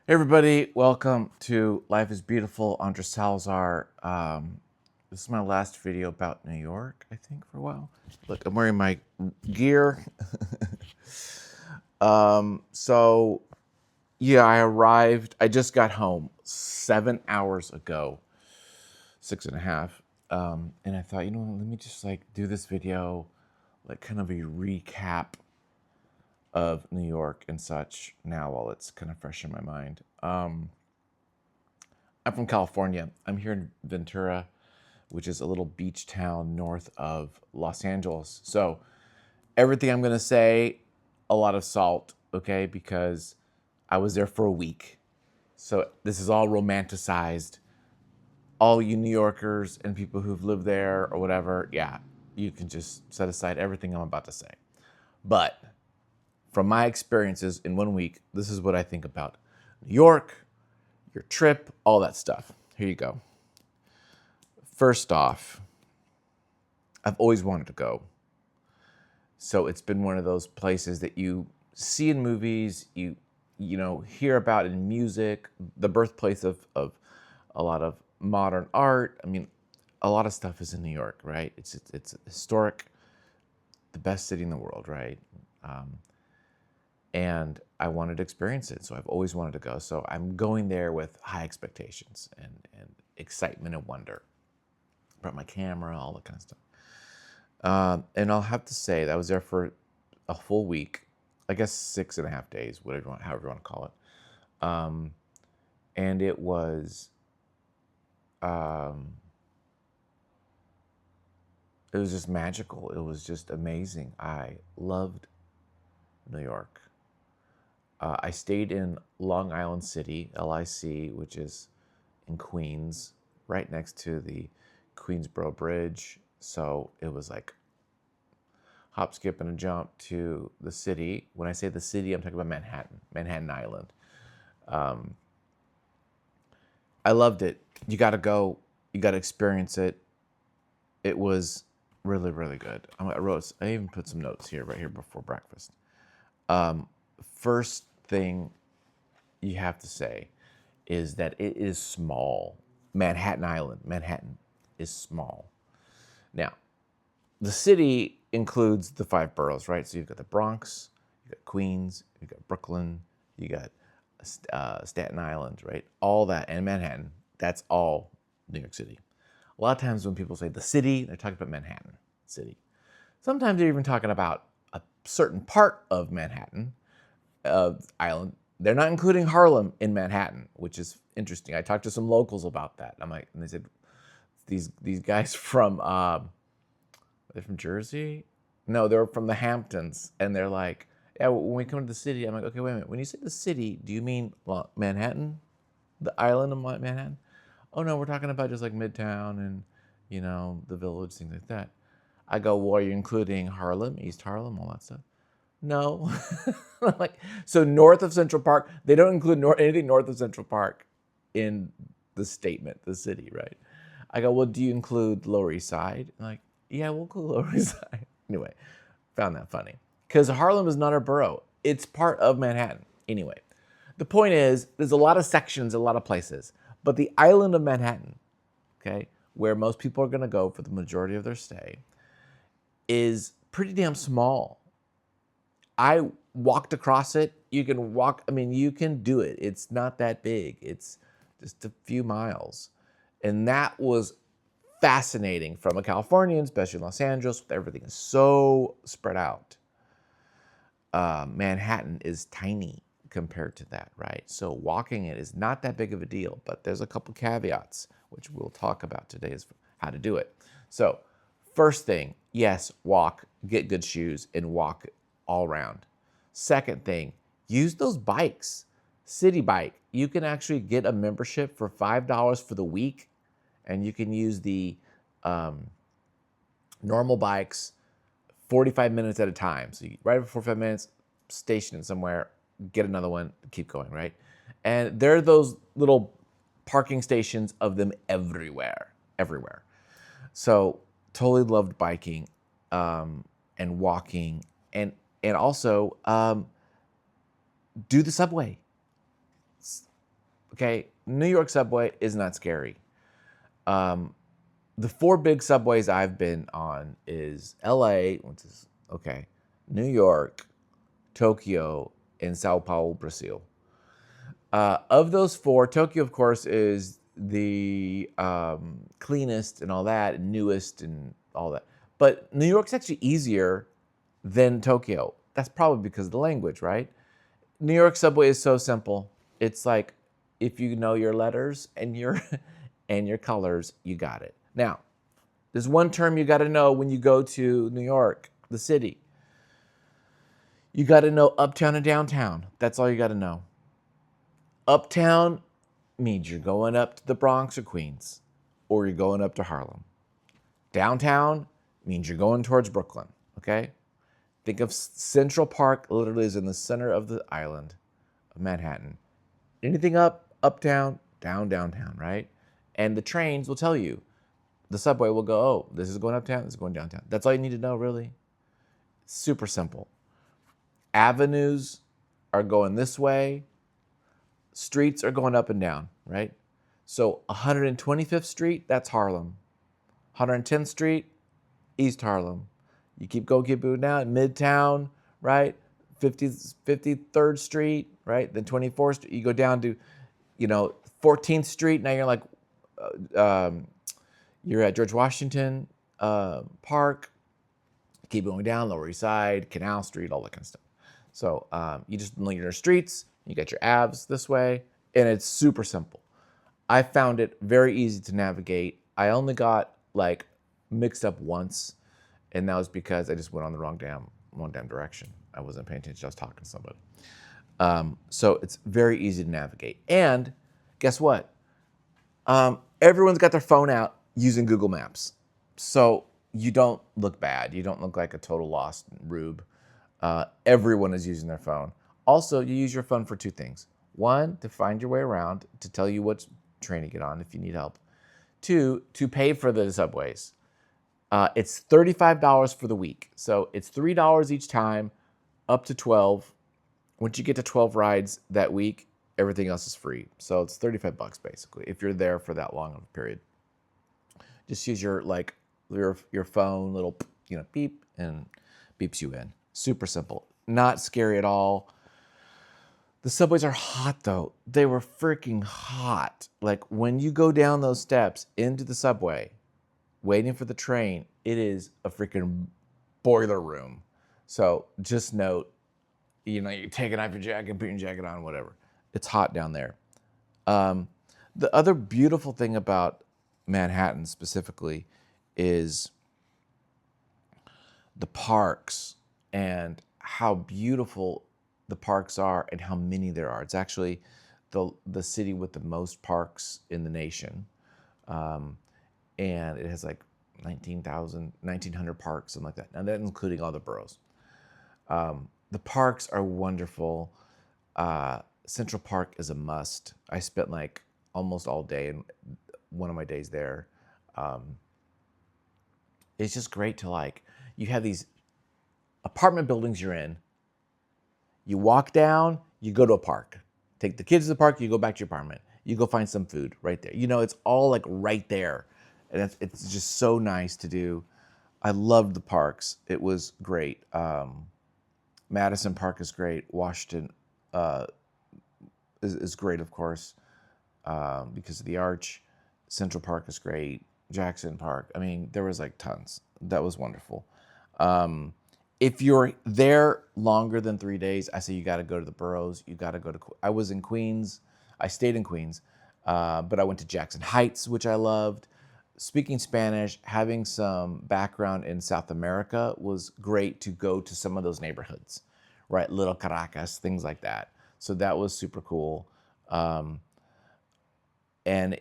Hey everybody, welcome to Life is Beautiful. Andres Salazar. This is my last video about New York, I think, for a while. Look, I'm wearing my gear. So, yeah, I arrived. I just got home 7 hours ago, 6.5. And I thought, let me just do this video, like kind of a recap of New York and such now while it's kind of fresh in my mind. I'm from California. I'm here in Ventura, which is a little beach town north of Los Angeles. So everything I'm going to say, a lot of salt, okay, because I was there for a week. So this is all romanticized. All you New Yorkers and people who've lived there or whatever, yeah, you can just set aside everything I'm about to say. But from my experiences in 1 week, this is what I think about New York, your trip, all that stuff. Here you go. First off, I've always wanted to go. So it's been one of those places that you see in movies, you hear about in music, the birthplace of a lot of modern art. I mean, a lot of stuff is in New York, right? It's historic, the best city in the world, right? And I wanted to experience it, so I've always wanted to go. So I'm going there with high expectations and excitement and wonder. Brought my camera, all that kind of stuff. And I'll have to say that I was there for a full week, I guess 6.5 days, however you want to call it. And it was just magical. It was just amazing. I loved New York. I stayed in Long Island City, LIC, which is in Queens, right next to the Queensboro Bridge. So it was like hop, skip, and a jump to the city. When I say the city, I'm talking about Manhattan Island. I loved it. You got to go. You got to experience it. It was really, really good. I even put some notes here, right here before breakfast. First thing you have to say is that it is small. Manhattan is small. Now, the city includes the 5 boroughs, right? So you've got the Bronx, you've got Queens, you've got Brooklyn, you got Staten Island, right? All that, and Manhattan, that's all New York City. A lot of times when people say the city, they're talking about Manhattan City. Sometimes they're even talking about a certain part of Manhattan Island. They're not including Harlem in Manhattan, which is interesting. I talked to some locals about that. I'm like, and they said, these guys from they're from Jersey? No, they're from the Hamptons, and they're like, yeah, when we come to the city, I'm like, okay, wait a minute. When you say the city, do you mean Manhattan, the island of Manhattan? Oh no, we're talking about just like Midtown and the Village, things like that. I go, well, are you including Harlem, East Harlem, all that stuff? No. Like, so north of Central Park, they don't include anything north of Central Park in the statement, the city, right? I go, well, do you include Lower East Side? I'm like, yeah, we'll include Lower East Side. Anyway, found that funny. Because Harlem is not a borough. It's part of Manhattan. Anyway, the point is, there's a lot of sections, a lot of places. But the island of Manhattan, okay, where most people are going to go for the majority of their stay, is pretty damn small. I walked across it. You can walk, you can do it. It's not that big. It's just a few miles. And that was fascinating from a Californian, especially in Los Angeles, with everything is so spread out. Manhattan is tiny compared to that, right? So walking it is not that big of a deal, but there's a couple caveats, which we'll talk about today, is how to do it. So first thing, yes, walk, get good shoes, and walk all around. Second thing, use those bikes. City Bike, you can actually get a membership for $5 for the week, and you can use the normal bikes 45 minutes at a time. So you ride for 45 minutes, station it somewhere, get another one, keep going, right? And there are those little parking stations of them everywhere. So totally loved biking and walking, and also do the subway. Okay, New York subway is not scary. Um, the 4 big subways I've been on is LA, which is okay, New York, Tokyo, and Sao Paulo, Brazil. Of those 4, Tokyo, of course, is the cleanest and all that, and newest and all that. But New York's actually easier than Tokyo. That's probably because of the language, right? New York subway is so simple. It's like if you know your letters and your and your colors, you got it. Now, there's one term you got to know when you go to New York, the city. You got to know uptown and downtown. That's all you got to know. Uptown means you're going up to the Bronx or Queens, or you're going up to Harlem. Downtown means you're going towards Brooklyn, okay? Think of Central Park literally is in the center of the island of Manhattan. Anything up, uptown, down, downtown, right? And the trains will tell you. The subway will go, oh, this is going uptown, this is going downtown. That's all you need to know, really. Super simple. Avenues are going this way. Streets are going up and down, right? So 125th Street, that's Harlem. 110th Street, East Harlem. You keep moving down, Midtown, right? 53rd Street, right? Then 24th Street. You go down to, 14th Street. Now you're like, you're at George Washington Park. Keep going down, Lower East Side, Canal Street, all that kind of stuff. So you just link your streets. You get your Aves this way, and it's super simple. I found it very easy to navigate. I only got mixed up once, and that was because I just went on the wrong damn direction. I wasn't paying attention. I was talking to somebody. So it's very easy to navigate. And guess what? Everyone's got their phone out using Google Maps. So you don't look bad. You don't look like a total lost rube. Everyone is using their phone. Also, you use your phone for 2 things. 1, to find your way around, to tell you what train to get on if you need help. 2, to pay for the subways. It's $35 for the week. So it's $3 each time, up to 12. Once you get to 12 rides that week, everything else is free. So it's $35 basically if you're there for that long of a period. Just use your phone, little beep, and beeps you in. Super simple. Not scary at all. The subways are hot though. They were freaking hot. Like when you go down those steps into the subway, waiting for the train, it is a freaking boiler room. So just note, you're taking off your jacket, putting your jacket on, whatever. It's hot down there. The other beautiful thing about Manhattan specifically is the parks and how beautiful the parks are and how many there are. It's actually the city with the most parks in the nation. And it has 1,900 parks, something like that. And that's including all the boroughs. The parks are wonderful. Central Park is a must. I spent almost all day in one of my days there. It's just great to you have these apartment buildings you're in. You walk down, you go to a park. Take the kids to the park, you go back to your apartment. You go find some food right there. It's all right there. And it's just so nice to do. I loved the parks. It was great. Madison Park is great. Washington is great, of course, because of the arch. Central Park is great. Jackson Park. I mean, there was tons. That was wonderful. If you're there longer than 3 days, I say you got to go to the boroughs. You got to go to. I was in Queens. I stayed in Queens, but I went to Jackson Heights, which I loved. Speaking Spanish, having some background in South America was great to go to some of those neighborhoods, right? Little Caracas, things like that. So that was super cool. And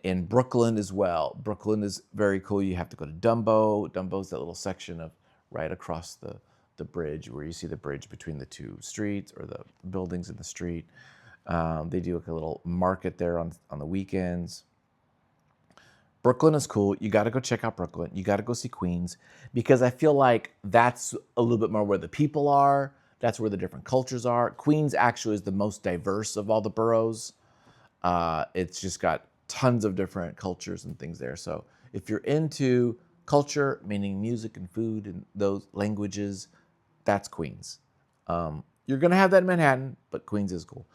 in Brooklyn as well. Brooklyn is very cool. You have to go to Dumbo. Dumbo's that little section of right across the bridge where you see the bridge between the 2 streets or the buildings in the street. They do a little market there on the weekends. Brooklyn is cool. You got to go check out Brooklyn. You got to go see Queens because I feel like that's a little bit more where the people are. That's where the different cultures are. Queens actually is the most diverse of all the boroughs. It's just got tons of different cultures and things there. So if you're into culture, meaning music and food and those languages, that's Queens. You're gonna have that in Manhattan, but Queens is cool.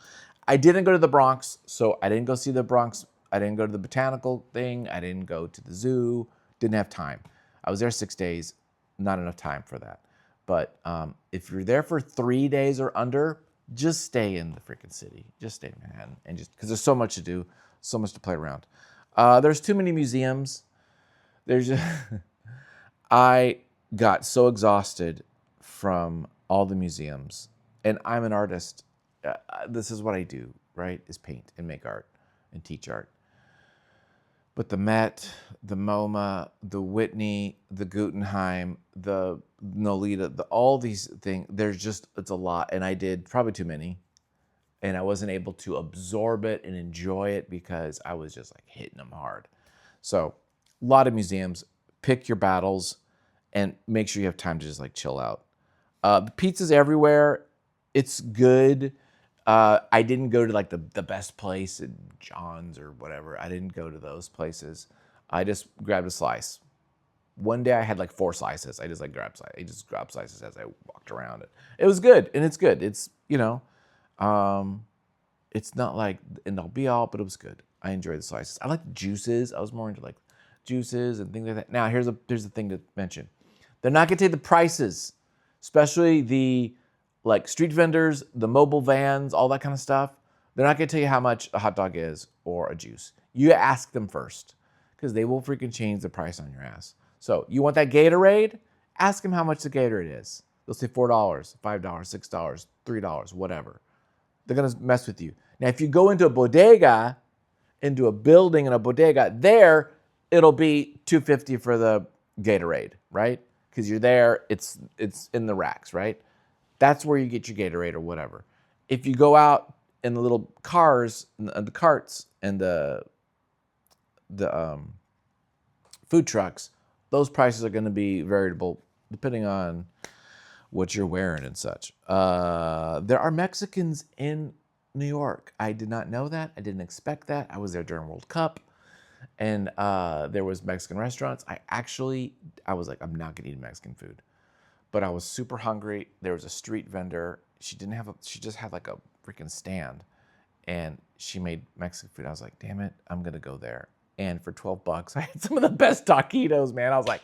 I didn't go to the Bronx, so I didn't go see the Bronx. I didn't go to the botanical thing. I didn't go to the zoo. Didn't have time. I was there 6 days. Not enough time for that. But if you're there for 3 days or under, just stay in the freaking city. Just stay in Manhattan, and just because there's so much to do, so much to play around. There's too many museums. There's just I got so exhausted from all the museums, and I'm an artist. This is what I do, right? Is paint and make art and teach art. But the Met, the MoMA, the Whitney, the Guggenheim, the Nolita, all these things, it's a lot. And I did probably too many. And I wasn't able to absorb it and enjoy it because I was just like hitting them hard. So a lot of museums, pick your battles and make sure you have time to just like chill out. The pizza's everywhere. It's good. I didn't go to like the best place at John's or whatever. I didn't go to those places. I just grabbed a slice. One day I had like 4 slices. I just like grabbed slices as I walked around it. It was good, and it's good. It's it's not like end all be all, but it was good. I enjoyed the slices. I like juices. I was more into like juices and things like that. Now here's the thing to mention. They're not gonna tell you the prices, especially the like street vendors, the mobile vans, all that kind of stuff. They're not gonna tell you how much a hot dog is or a juice. You ask them first, because they will freaking change the price on your ass. So you want that Gatorade? Ask them how much the Gatorade is. They'll say $4, $5, $6, $3, whatever. They're gonna mess with you. Now, if you go into a bodega, into a building in a bodega, there it'll be $2.50 for the Gatorade, right? Because you're there, it's in the racks, right? That's where you get your Gatorade or whatever. If you go out in the little cars, the carts, and the food trucks, those prices are going to be variable depending on what you're wearing and such. There are Mexicans in New York. I did not know that. I didn't expect that. I was there during World Cup, and there was Mexican restaurants. I was like, I'm not going to eat Mexican food. But I was super hungry. There was a street vendor. She just had like a freaking stand, and she made Mexican food. I was like, damn it, I'm gonna go there. And for $12, I had some of the best taquitos, man. I was like,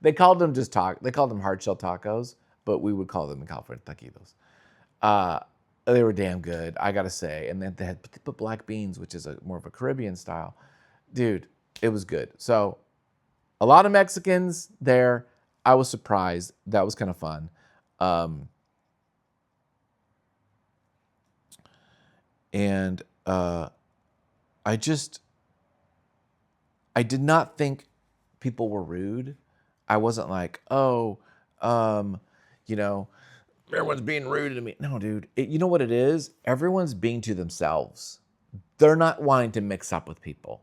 they called them hard shell tacos, but we would call them in California taquitos. They were damn good, I gotta say. And then they put black beans, which is more of a Caribbean style. Dude, it was good. So a lot of Mexicans there. I was surprised. That was kind of fun. And I did not think people were rude. I wasn't like, you know, everyone's being rude to me. No, dude. You know what it is? Everyone's being to themselves. They're not wanting to mix up with people.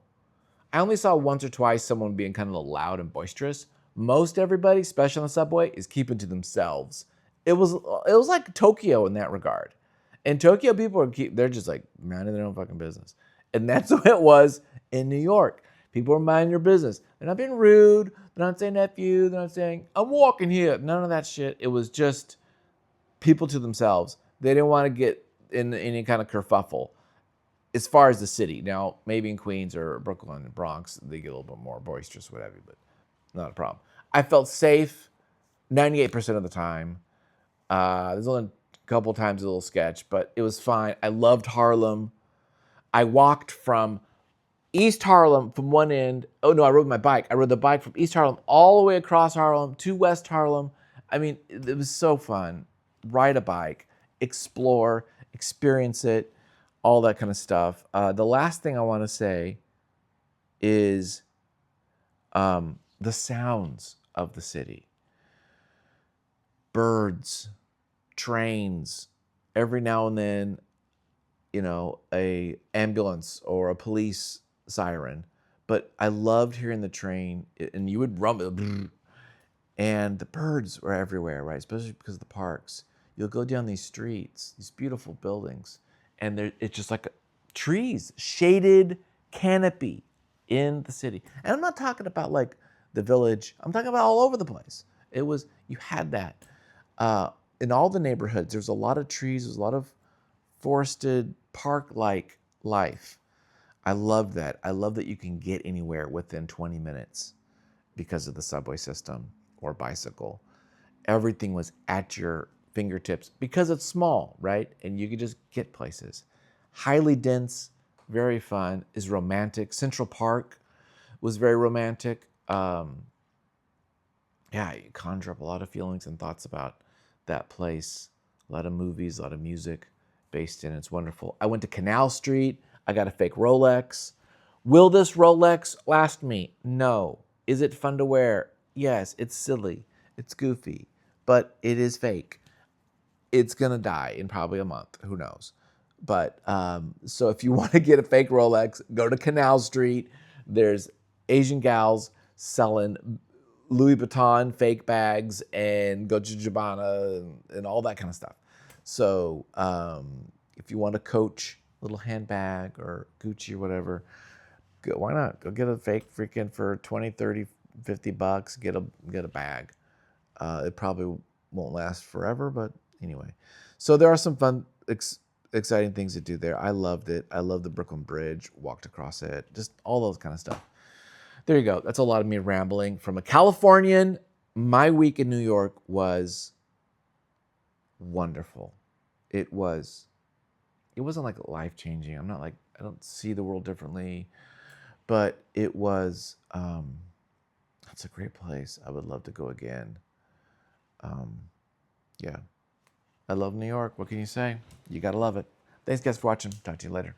I only saw once or twice someone being kind of loud and boisterous. Most everybody, especially on the subway, is keeping to themselves. It was like Tokyo in that regard. In Tokyo, people they're just like minding their own fucking business. And that's what it was in New York. People are minding their business. They're not being rude. They're not saying F you. They're not saying, I'm walking here. None of that shit. It was just people to themselves. They didn't want to get in any kind of kerfuffle. As far as the city. Now, maybe in Queens or Brooklyn and Bronx, they get a little bit more boisterous, whatever, but not a problem. I felt safe 98% of the time. There's only a couple times a little sketch, but it was fine. I loved Harlem. I walked from East Harlem from one end. Oh, no, I rode my bike. I rode the bike from East Harlem all the way across Harlem to West Harlem. I mean, it was so fun. Ride a bike, explore, experience it, all that kind of stuff. The last thing I want to say is the sounds of the city. Birds, trains, every now and then, a ambulance or a police siren. But I loved hearing the train, and you would rumble, and the birds were everywhere, right? Especially because of the parks. You'll go down these streets, these beautiful buildings, and it's just like trees, shaded canopy in the city. And I'm not talking about like the village. I'm talking about all over the place. You had that. In all the neighborhoods, there's a lot of trees, there's a lot of forested park-like life. I love that. I love that you can get anywhere within 20 minutes because of the subway system or bicycle. Everything was at your fingertips because it's small, right? And you could just get places. Highly dense, very fun, is romantic. Central Park was very romantic. Yeah, you conjure up a lot of feelings and thoughts about that place. A lot of movies, a lot of music based in it. It's wonderful. I went to Canal Street. I got a fake Rolex. Will this Rolex last me? No. Is it fun to wear? Yes. It's silly. It's goofy. But it is fake. It's going to die in probably a month. Who knows? But so if you want to get a fake Rolex, go to Canal Street. There's Asian gals selling Louis Vuitton fake bags and Dolce & Gabbana and all that kind of stuff. So if you want a Coach little handbag or Gucci or whatever, why not? Go get a fake freaking for 20, 30, 50 bucks. Get a bag. It probably won't last forever, but anyway. So there are some fun, exciting things to do there. I loved it. I loved the Brooklyn Bridge, walked across it, just all those kind of stuff. There you go. That's a lot of me rambling. From a Californian, my week in New York was wonderful. It wasn't like life-changing. I don't see the world differently, but it was, that's a great place. I would love to go again. Yeah. I love New York. What can you say? You gotta love it. Thanks guys for watching. Talk to you later.